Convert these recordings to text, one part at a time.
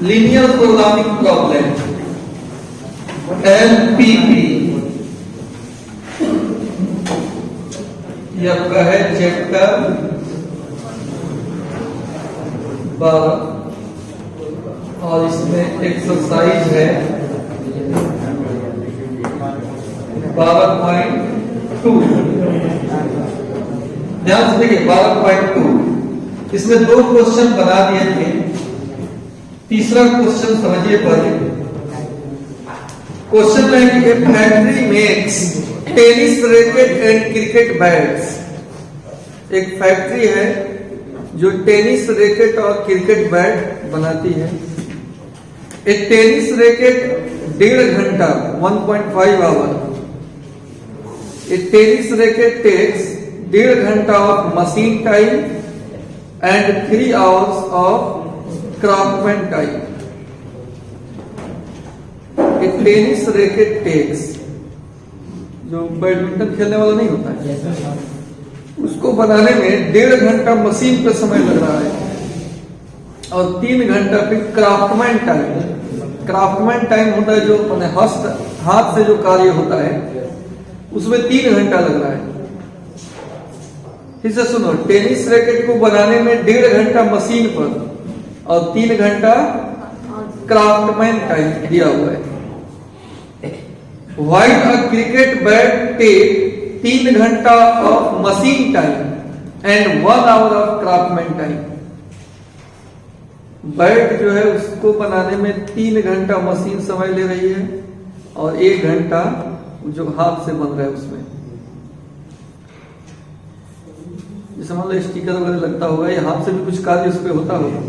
Linear programming problem LPP, ये आपका है चैप्टर 12 और इसमें एक्सरसाइज है 12.2। ध्यान से देखिए 12.2, इसमें 2 क्वेश्चन बना दिए थे। तीसरा क्वेश्चन समझिए पहले। क्वेश्चन है कि a factory makes tennis racket and cricket bats. एक फैक्ट्री है जो टेनिस रैकेट और क्रिकेट बैट बनाती है। एक टेनिस रैकेट 1.5 घंटा 1.5 आवर। एक टेनिस रैकेट टेक्स 1.5 घंटा of machine time and 3 hours of craftsman time. एक टेनिस रैकेट टेक्स, जो बैडमिंटन खेलने वाला नहीं होता है, उसको बनाने में 1.5 घंटा मशीन पे समय लग रहा है और 3 घंटा पे क्राफ्टमैन टाइम। क्राफ्टमैन टाइम होता है जो हाथ से जो कार्य होता है, उसमें 3 घंटा लग रहा है। फिर से सुनो, टेनिस रैकेट को बनाने में 1.5 घंटा मशीन पर और 3 घंटा क्राफ्टमैन टाइम दिया हुआ है। While a cricket bat take 3 घंटा of machine time and 1 hour of craftsman time. Bat जो है उसको बनाने में 3 घंटा मशीन समय ले रही है और 1 घंटा जो हाथ से बन रहा है उसमें। जैसे मान लो स्टिकर वगैरह लगता होगा, या हाथ से भी कुछ कार्य उस पर होता होगा।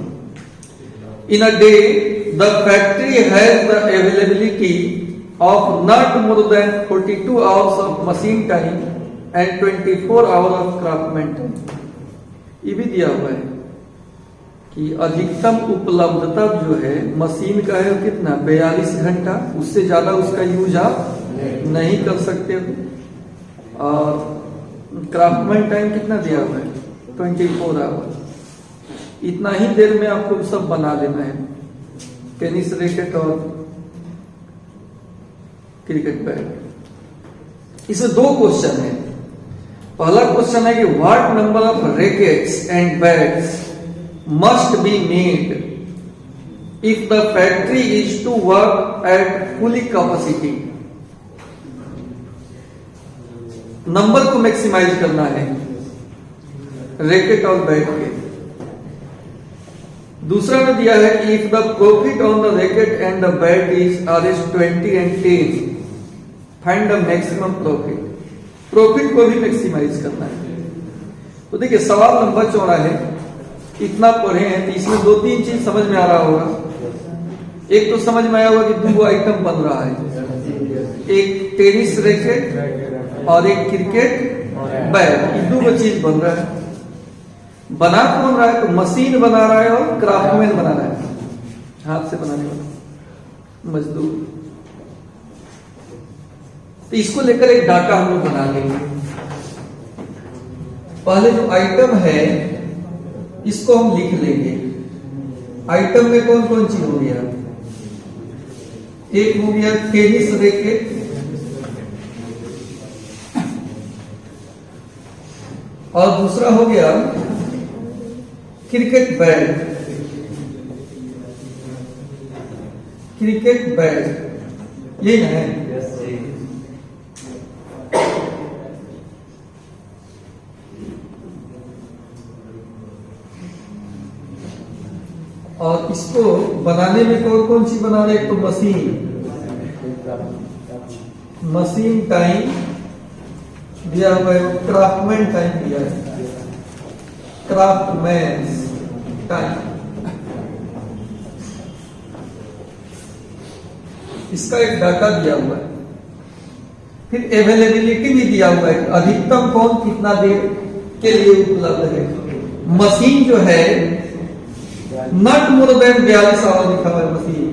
In a day the factory has the availability of not more than 42 hours of machine time and 24 hours of craftsman time। ये भी दिया हुआ है कि अधिकतम उपलब्धता जो है मशीन का है कितना 42 घंटा, उससे ज्यादा उसका यूज आप नहीं कर सकते हो। और क्राफ्टमैन टाइम कितना दिया हुआ है 24 आवर। इतना ही देर में आपको सब बना देना है, टेनिस रैकेट और क्रिकेट बैट। इसमें 2 क्वेश्चन है। पहला क्वेश्चन है कि what number of rackets and bats must be made if the factory is to work at fully capacity. Number को मैक्सिमाइज करना है रैकेट और बैट के। दूसरा में दिया है कि if the profit on the racket and the bat is ₹20 and 10, find the maximum profit. Profit को भी मैक्सिमाइज करना है। तो देखिए सवाल लंबा चौड़ा है, इतना पढ़े हैं तो इसमें 2-3 चीज समझ में आ रहा होगा। एक तो समझ में आया होगा कि 2 आइटम बन रहा है, एक टेनिस रैकेट और एक क्रिकेट बैट। ये 2 चीज बन रहा है। बना कौन रहा है? तो मशीन बना रहा है और क्राफ्टमैन बना रहा है, हाथ से बनाने वाला मजदूर। तो इसको लेकर एक डाटा हम लोग बना लेंगे। पहले जो आइटम है इसको हम लिख लेंगे। आइटम में कौन कौन चीज हो गया? एक हो गया टेनिस रैकेट, और दूसरा हो गया क्रिकेट बैट। क्रिकेट बैट ये है। और इसको बनाने में कौन कौन सी बना रहे? एक तो मशीन टाइम दिया हुआ है, क्राफ्टमैन टाइम दिया है, क्राफ्टमैन टाइम। इसका एक डाटा दिया हुआ है। फिर अवेलेबिलिटी भी दिया हुआ है, अधिकतम कौन कितना देर के लिए उपलब्ध है। मशीन जो है नॉट मोर देन 42 आवर लिखा हुआ है मशीन,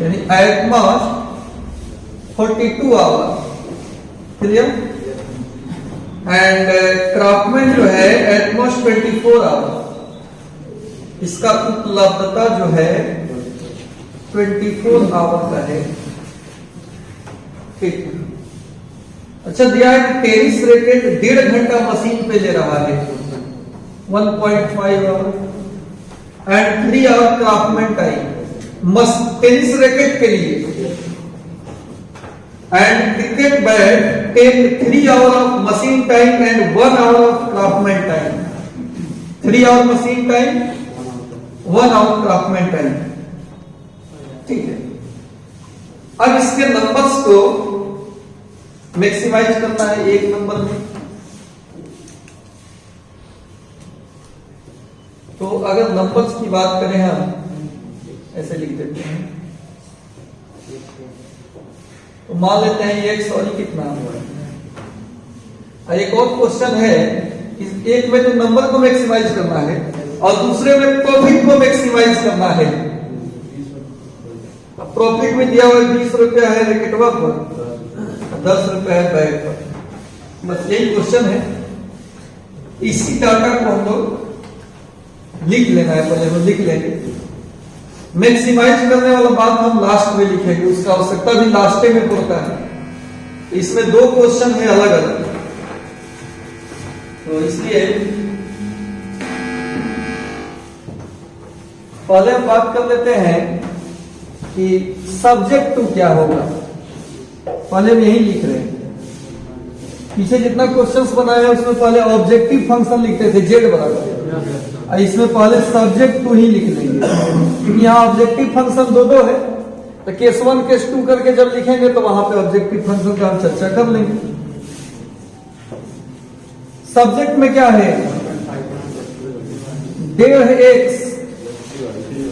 यानी at most 42 hour. Clear? And craftsman जो है एटमोस्ट 24 आवर। इसका उपलब्धता जो है 24 आवर का है। ठीक, अच्छा दिया है कि टेनिस रैकेट 1.5 घंटा मशीन पे ले रहा है, 1.5 hour and 3 hour craftsman time tennis racket के लिए, and cricket bat take 3 hour of machine time and 1 hour of craftsman time. 3 hour machine time, 1 hour craftsman time. ठीक है, अब इसके नंबर्स को मैक्सिमाइज करना है एक नंबर में। तो अगर नंबर्स की बात करें हम ऐसे लिख देते हैं, तो मान लेते हैं ये सॉरी कितना हुआ है। एक और क्वेश्चन है, एक में तो नंबर को मैक्सिमाइज करना है और दूसरे में प्रॉफिट को मैक्सिमाइज करना है। अब प्रॉफिट में दिया हुआ 20 रुपया है रैकेटवा पर, 10 रुपया है बैग पर, बस यही क्वेश्चन है। इसी डाटा को हम लोग लिख लेना है, पहले हम लिख लेंगे। मैक्सिमाइज करने वाला बात हम लास्ट में लिखेंगे, उसका आवश्यकता भी लास्ट में पड़ता है। इसमें 2 क्वेश्चन है अलग अलग, तो इसलिए पहले हम बात कर लेते हैं कि सब्जेक्ट टू क्या होगा। पहले हम यही लिख रहे हैं, पीछे जितना क्वेश्चंस बनाए हैं उसमें पहले ऑब्जेक्टिव फंक्शन लिखते थे जेड बराबर, इसमें पहले सब्जेक्ट टू ही लिख लेंगे, क्योंकि यहाँ ऑब्जेक्टिव फंक्शन 2 है। तो केस 1 केस 2 करके जब लिखेंगे तो वहां पे ऑब्जेक्टिव फंक्शन का हम चर्चा कर लेंगे। सब्जेक्ट में क्या है, 1.5x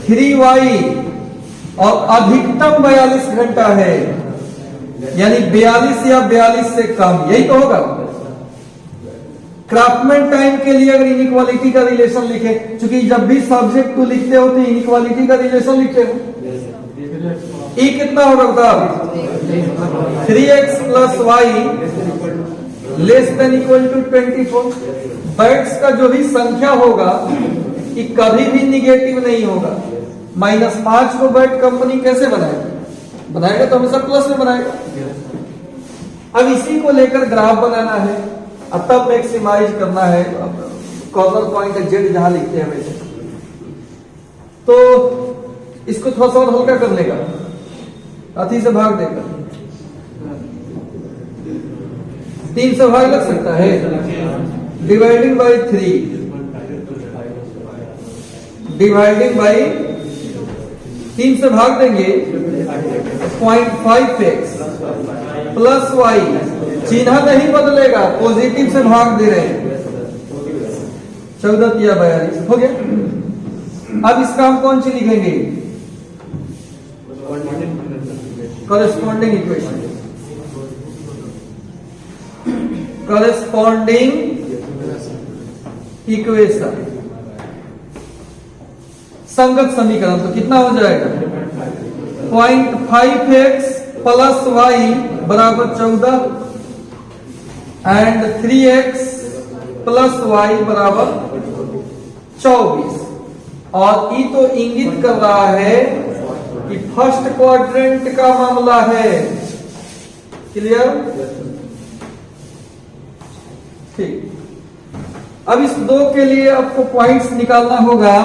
3y और अधिकतम 42 घंटा है, यानी 42 या 42 से कम, यही तो होगा। क्राफ्टमैन टाइम के लिए अगर इनइक्वालिटी का रिलेशन लिखे, क्योंकि जब भी सब्जेक्ट को लिखते हो तो इनइक्वालिटी का रिलेशन लिखते हो। ई कितना होगा बता, 3x plus y less than equal to 24। Bats का जो भी संख्या होगा कि कभी भी निगेटिव नहीं होगा। -5 को बैट कंपनी कैसे बनाएगा तो हमेशा प्लस में बनाएगा। अब इसी को लेकर ग्राफ बनाना है, अब तब मैक्सिमाइज करना है। कॉर्नर पॉइंट जेड जहां लिखते हैं वैसे, तो इसको थोड़ा सा और हल्का कर लेगा, अति से भाग देगा, 3 से भाग लग सकता है, डिवाइडिंग बाई 3, डिवाइडिंग बाई 3 से भाग देंगे 0.5x प्लस वाई, चिन्ह नहीं बदलेगा, पॉजिटिव से भाग दे रहे हैं, 14 या 42 हो गया। अब इसका हम कौन सी लिखेंगे, कॉरेस्पॉन्डिंग इक्वेशन, कॉरेस्पॉन्डिंग इक्वेशन, संगत समीकरण। तो कितना हो जाएगा, 0.5x प्लस वाई बराबर 14 एंड 3x प्लस वाई बराबर 24। और ई तो इंगित कर रहा है कि फर्स्ट क्वाड्रेंट का मामला है। क्लियर, ठीक। अब इस 2 के लिए आपको पॉइंट्स निकालना होगा,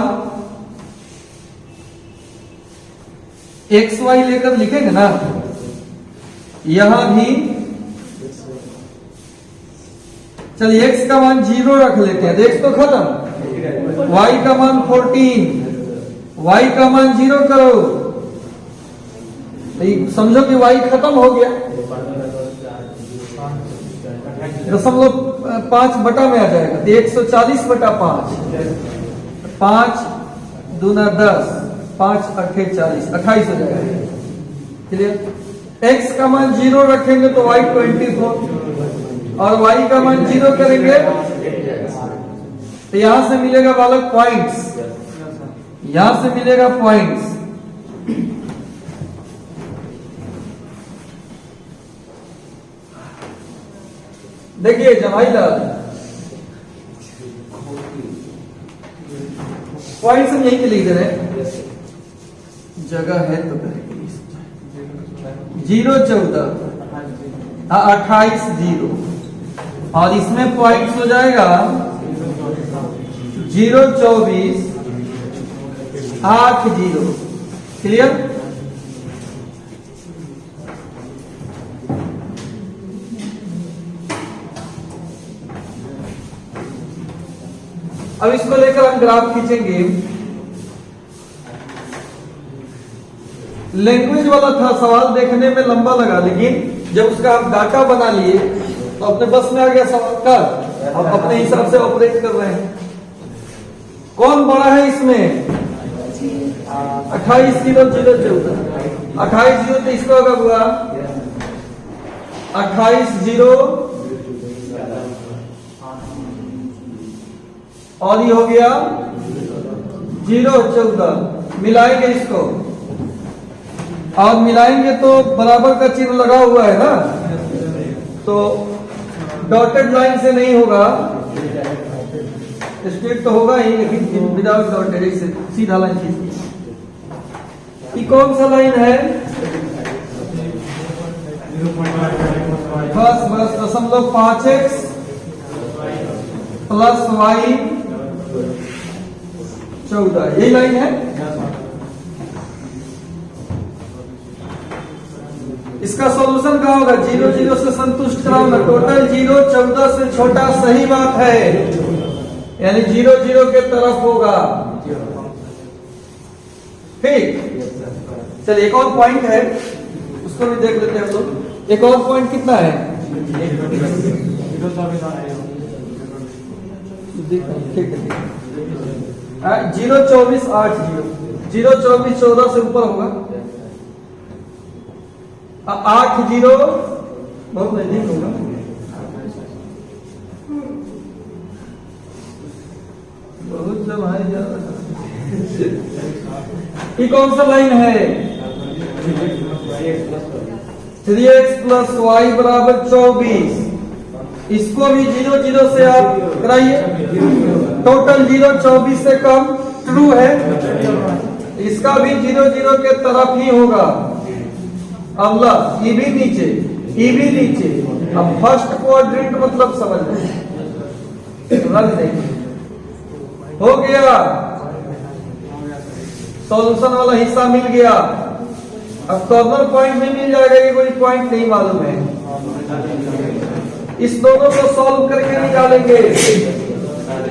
एक्स वाई लेकर लिखेंगे ना, यहां भी चलिए x का मान 0 रख लेते हैं, x तो खत्म, y का मान 14, y का मान 0 करो, तो समझो कि y खत्म हो गया, 0.5 बटा में आ जाएगा, तो 140 बटा 5, 5 दूना 10, 5 8 40, 28 हो जाएगा। क्लियर, x का मान 0 रखेंगे तो y 24 और y का मान 0 करेंगे तो यहां से मिलेगा बालक पॉइंट्स, यहां से मिलेगा पॉइंट्स। देखिए जमाईलाल, पॉइंट्स हम यहीं पे लिख दे रहे हैं। जगह है तो करेंगे 0-14, हाँ 28 0, और इसमें पॉइंट्स हो जाएगा 0-24 8 0। क्लियर? अब इसको लेकर हम ग्राफ खींचेंगे। लैंग्वेज वाला था सवाल, देखने में लंबा लगा, लेकिन जब उसका हम डाटा बना लिए तो अपने बस में आ गया सवाल का, अब अपने हिसाब से ऑपरेट कर रहे हैं। कौन बड़ा है इसमें? 28 0 0 14, 28 0 तो इसका होगा हुआ 28 0, और ये हो गया 0-14। मिलाएंगे इसको, और मिलाएंगे तो बराबर का चिन्ह लगा हुआ है ना, तो डॉटेड लाइन से नहीं होगा, स्ट्रेट तो होगा ही, लेकिन विदाउट डॉटेड से सीधा लाइन खींचिए। ये कौन सा लाइन है? बस 0.5x प्लस y 14, यही लाइन है। इसका सॉल्यूशन क्या होगा? 0-0 से संतुष्ट कराओ, टोटल 0-14 से छोटा, सही बात है, यानी 0-0 के तरफ होगा। ठीक, चलिए एक और पॉइंट है, उसको भी देख लेते हैं हम लोग। एक और पॉइंट कितना है? 0-24 8 0, 0-24 14 से ऊपर होगा, 8 0 बहुत नजदीक होगा। बहुत जब है ये कौन सा लाइन है? 3x प्लस y बराबर 24। इसको भी 0-0 से आप कराइए, टोटल 0-24 से कम ट्रू है, इसका भी 0-0 के तरफ ही होगा। अगला ये भी नीचे, ये भी नीचे। अब फर्स्ट क्वाड्रेंट मतलब समझ लो, रंग देखिए, हो गया, सॉल्यूशन वाला हिस्सा मिल गया। अब कॉर्नर पॉइंट भी मिल जाएगा, ये कोई पॉइंट नहीं मालूम है। इस दोनों को सॉल्व करके निकालेंगे।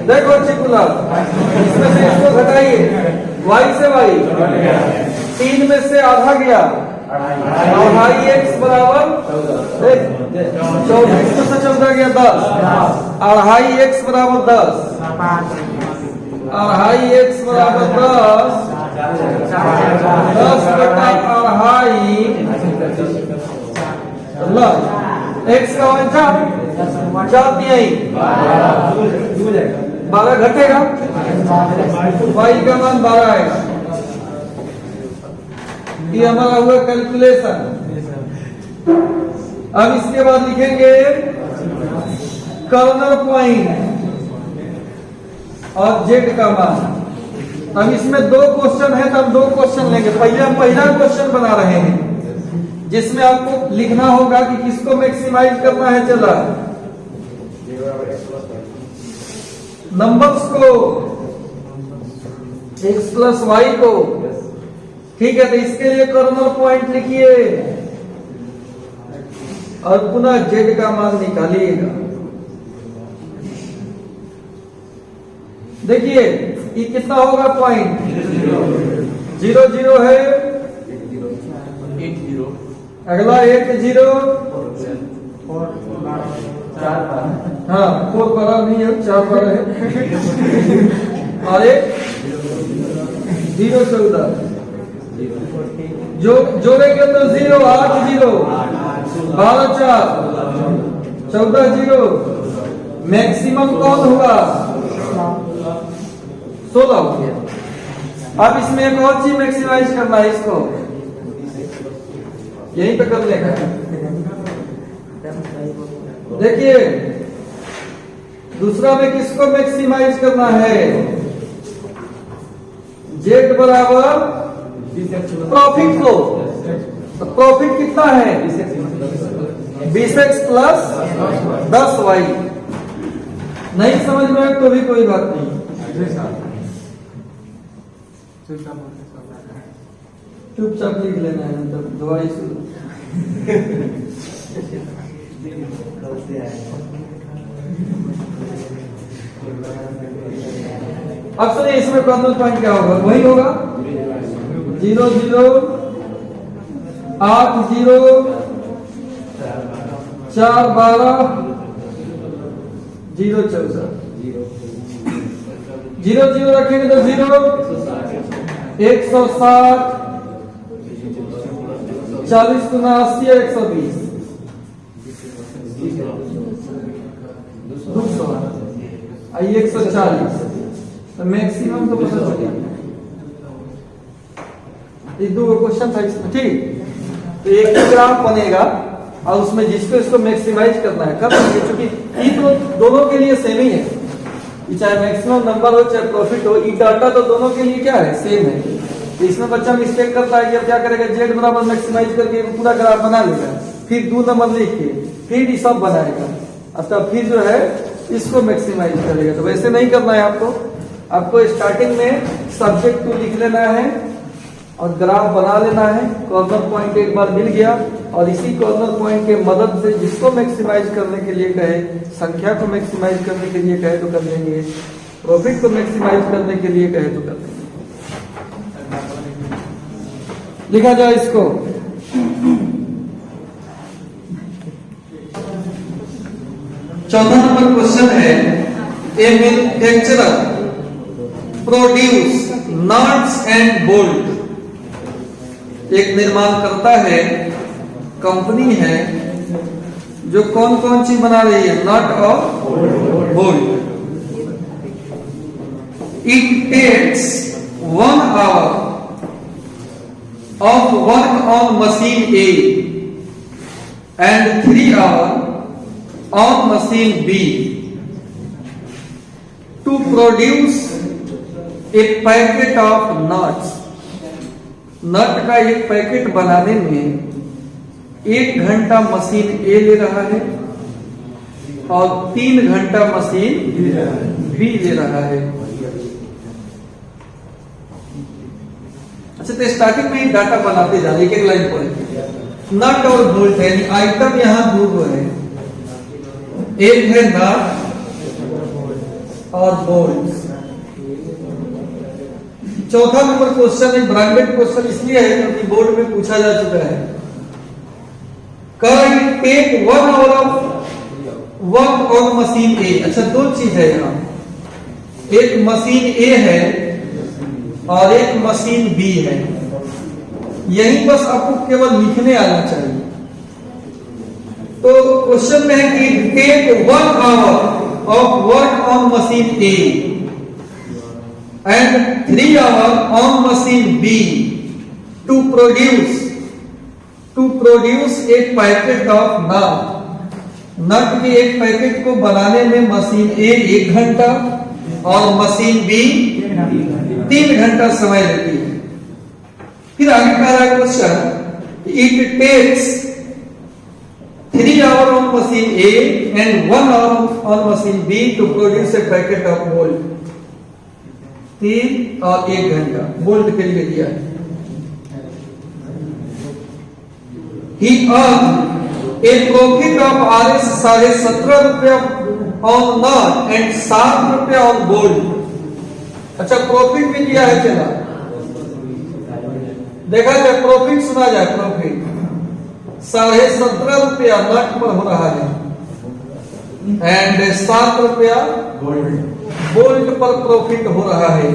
देखो चिकुलर, इसमें से इसको घटाइए, y से y 3 में से आधा गया, 2.5x बराबर 24 में से 14 गया 10, 2.5x बराबर 10, 2.5x बराबर 10, 10 बटा 2.5 x का मान 4 दिया ही 12 घटेगा, y का मान 12 आएगा। ये हमारा हुआ कैलकुलेशन। अब इसके बाद लिखेंगे कॉर्नर पॉइंट और जेड का मान। अब इसमें 2 क्वेश्चन है, तो हम 2 क्वेश्चन लेंगे। पहले हम पहला क्वेश्चन बना रहे हैं, जिसमें आपको लिखना होगा कि किसको मैक्सिमाइज करना है। चला नंबर्स को, x प्लस वाई को, ठीक है। तो इसके लिए कॉर्नर पॉइंट लिखिए और पुनः जेड का मान निकालिएगा। देखिए ये कितना होगा पॉइंट? 0-0 है, अगला 1-0, हाँ 4 बड़ा नहीं है, 4 बड़ा है, और 0-14 जोड़ेंगे तो 0 8 0 12 4 14 0। मैक्सिमम कौन हुआ? 16 हो गया। अब इसमें एक और चीज मैक्सिमाइज करना है, इसको यहीं पे कर लेगा। देखिए दूसरा में किसको मैक्सिमाइज करना है? जेड बराबर प्रॉफिट को, तो प्रॉफिट कितना है 20x प्लस 10y। नहीं समझ में तो भी कोई बात नहीं, चुपचाप लिख लेना है, मतलब दवाई शुरू। अब सुनिए इसमें कॉर्नर पॉइंट क्या होगा, वही होगा 0 0 8 0 4 12 0 14 0 0 रखेंगे तो 0 160 40 गुना 80 120 200 140, तो मैक्सिमम तो पता चलेगा। ये दो क्वेश्चन था इसमें, ठीक। तो एक ग्राफ बनेगा और उसमें जिसको इसको मैक्सिमाइज करना है, कर लेंगे, क्योंकि ये तो दोनों के लिए सेम ही है, चाहे मैक्सिमम नंबर हो चाहे प्रॉफिट हो, ये डाटा तो दोनों के लिए क्या है, सेम है। तो इसमें बच्चा मिस्टेक करता है कि अब क्या करेगा, जेड बराबर मैक्सिमाइज करके पूरा ग्राफ बना लेगा, फिर 2 नंबर लिख के फिर ये सब बनाएगा, अच्छा फिर जो है इसको मैक्सिमाइज करेगा। तो वैसे नहीं करना है आपको, आपको स्टार्टिंग में सब्जेक्ट टू लिख लेना है और ग्राफ बना लेना है। कॉर्नर पॉइंट एक बार मिल गया और इसी कॉर्नर पॉइंट के मदद से जिसको मैक्सिमाइज करने के लिए कहे, संख्या को मैक्सिमाइज करने के लिए कहे तो कर लेंगे, प्रॉफिट को मैक्सिमाइज करने के लिए कहे तो कर लेंगे। लिखा जाए इसको, चौथा नंबर क्वेश्चन है, a manufacturer produce nuts and bolt. एक निर्माण करता है, कंपनी है जो कौन कौन चीज बना रही है, नट और bolt. It takes 1 hour of work on machine A and 3 hours on machine B to produce a packet of nuts। नट का एक पैकेट बनाने में 1 घंटा मशीन A ले रहा है और 3 घंटा मशीन B ले रहा है। अच्छा, तो स्टार्टिंग में ही डाटा बनाते जाए, एक एक लाइन पढ़ेंगे। नट और बोल्ट है, आइटम यहां 2 है, एक है नट और बोल्ट। चौथा नंबर क्वेश्चन एक ब्रांडेड क्वेश्चन इसलिए है क्योंकि बोर्ड में पूछा जा चुका है। Can take 1 hour of work on machine a. अच्छा, 2 चीज है यहाँ, एक मशीन ए है और एक मशीन बी है। यही बस आपको केवल लिखने आना चाहिए। तो क्वेश्चन में है कि take 1 hour of work on machine A and 3 hours on machine B to produce एक पैकेट ऑफ नट। नट के एक पैकेट को बनाने में मशीन A 1 घंटा और मशीन B 3 घंटा समय लेती है। फिर आगे कह रहा है question, it takes 3 hours on machine A and 1 hour on machine B to produce a packet of bolt। 3 और 1 घंटा बोल्ट के लिए दिया है। He earned a profit of Rs 17.5 रुपया on nut and 7 रुपया on bolt। अच्छा, प्रॉफिट भी दिया है, चला देखा जाए, प्रॉफिट सुना जाए। प्रॉफिट 17.5 रुपया नट पर हो रहा है एंड 7 रुपया बोल्ट पर प्रॉफिट हो रहा है।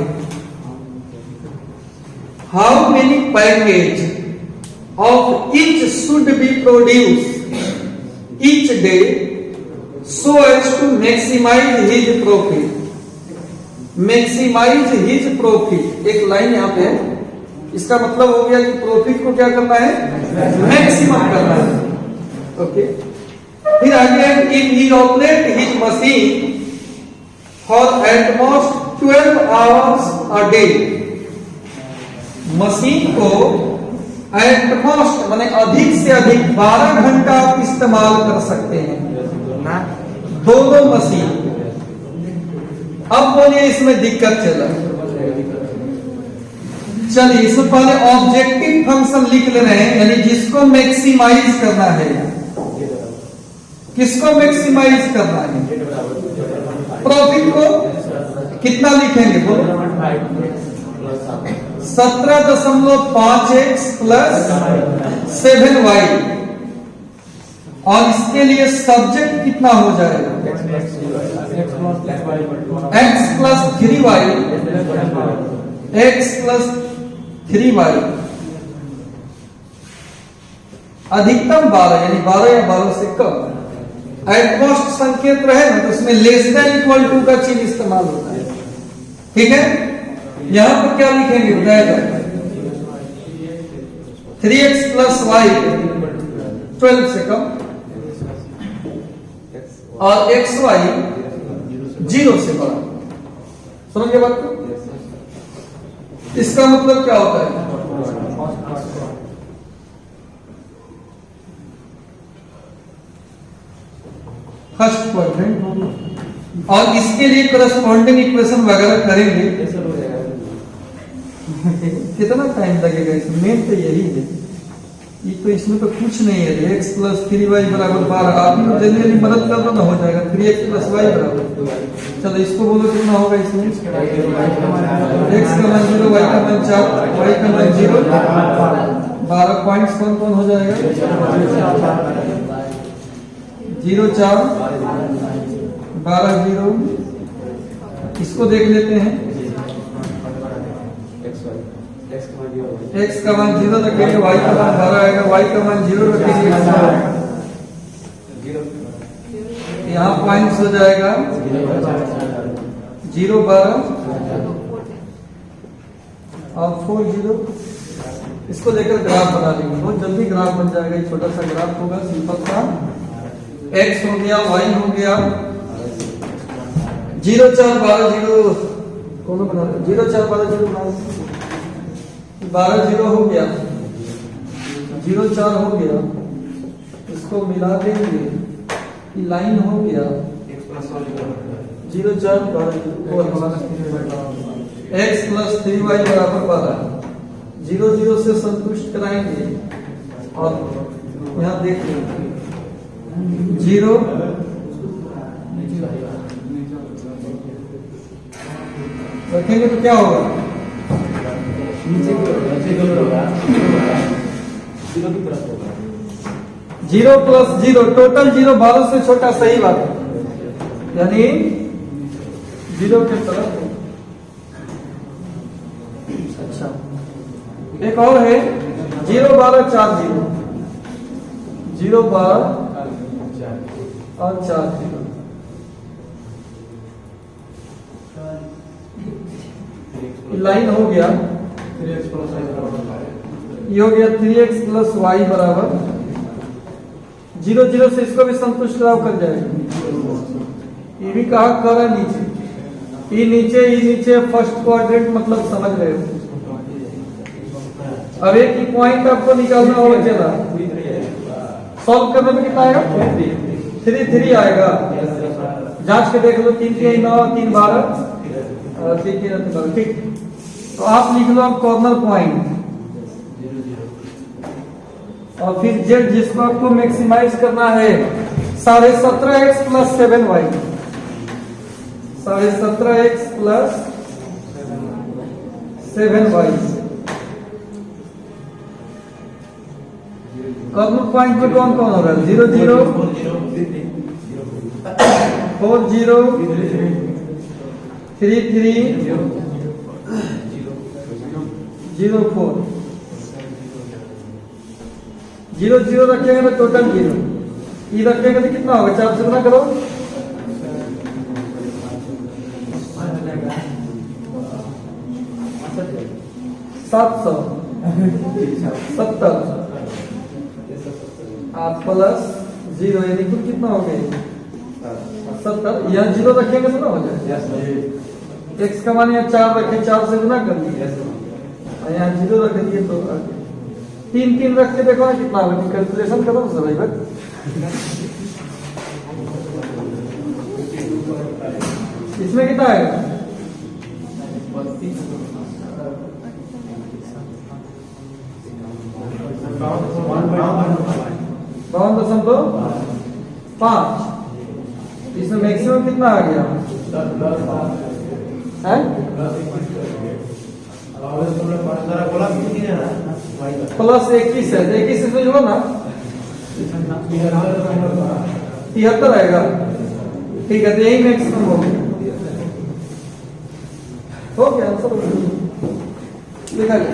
How many packages of each should be produce each day so as to maximise his profit. Maximise his profit, एक लाइन यहां पे, इसका मतलब हो गया कि प्रॉफिट को क्या करना है, मैक्सिमम करना है। ओके, फिर आगे, if he operate his machine for at most 12 hours a day machine को एट मोस्ट माने अधिक से अधिक 12 घंटा आप इस्तेमाल कर सकते हैं दोनों मशीन। अब बोलिए इसमें दिक्कत चला, चलिए इसमें पहले ऑब्जेक्टिव फंक्शन लिख ले रहे हैं, यानी जिसको मैक्सिमाइज करना है। किसको मैक्सिमाइज करना है? प्रॉफिट को। कितना लिखेंगे बोलो? 17.5x प्लस 7y, और इसके लिए सब्जेक्ट कितना हो जाएगा? x plus 3y, x plus 3y, अधिकतम 12 यानी 12 या 12 से कम। एटमोस्ट संकेत रहे ना तो उसमें लेस देन इक्वल टू का चिन्ह इस्तेमाल होता है। ठीक है, यहां पर क्या लिखेंगे बताया जाए? 3x प्लस y 12 से कम, और xy 0 से बड़ा। समझ गए बात को? इसका मतलब क्या होता है? फर्स्ट क्वाड्रेंट, और इसके लिए करस्पॉन्डिंग इक्वेशन वगैरह करेंगे। कितना टाइम लगेगा इसमें? मेन तो यही है, ये तो इसमें तो कुछ नहीं है। x प्लस 3y बराबर 12, आप ही जनरली मदद कर दो ना, हो जाएगा 3x प्लस y बराबर। चलो इसको बोलो कितना होगा इसमें? x का मान 0, y का मान 4, y का मान 0, 12 पॉइंट्स कौन कौन हो जाएगा? 0 4 12 0। इसको देख लेते हैं। x का मान 0 रखेंगे, y का मान 12 आएगा, y का मान 0 रखेंगे, यहाँ पॉइंट्स हो जाएगा 0 12 और 4 0। इसको लेकर ग्राफ बना लेंगे, बहुत जल्दी ग्राफ बन जाएगा। ये छोटा सा ग्राफ होगा, सिंपल सा। x हो गया, y हो गया, 0 4 12 0 कौन बना? 0 4 12 0 बना, 12 0 हो गया, 0 4 हो गया, इसको मिला देंगे, लाइन हो गया 0 4 12 x प्लस 3y बराबर 12, 0 0 से संतुष्ट कराएंगे, और यहाँ देख लेंगे 0 रखेंगे तो क्या होगा? 0 प्लस 0 टोटल 0 12 से छोटा, सही बात है, यानी 0 के तरफ। अच्छा, एक और है 0 12 4 0, 0 12 और 4 0। लाइन हो गया, ये हो गया 3x प्लस y बराबर 0 0 से इसको भी संतुष्ट कर जाएगा। ये भी कहा कर नीचे, ये नीचे फर्स्ट क्वाड्रेंट, मतलब समझ रहे हो। अब एक ही पॉइंट आपको निकालना होगा, चला सॉल्व करने में कितना आएगा? 3 3 आएगा। जांच के देख लो, 3 3 9 3 12 और 3 3 12। ठीक, तो आप लिख लो अब कॉर्नर पॉइंट, और फिर जेड जिसको आपको मैक्सिमाइज करना है 17.5x plus 7y, 17.5x plus 7y। Corner point में कौन कौन हो रहा है? 0 0 4 0 3 3 0 4। 0 0 रखेंगे तो टोटल 0, ई रखेंगे तो कितना होगा? 4 से गुना करो, 770 8 प्लस 0 यानी कुल कितना हो गया? 70। यहाँ 0 रखेंगे तो ना हो जाए। x का मान यहाँ 4 रखे, 4 से गुना कर दिया, यहाँ 0 रख दिए तो 3 3 रख के देखो ना कितना होगा, कैलकुलेशन करो सर भाई बस। इसमें कितना आएगा? 52.5। इसमें मैक्सिमम कितना आ गया है? +21 है, 21 इसमें जो ना 73 आएगा। ठीक है, तो यही मैक्सिमम हो गया। आंसर लिखा गया।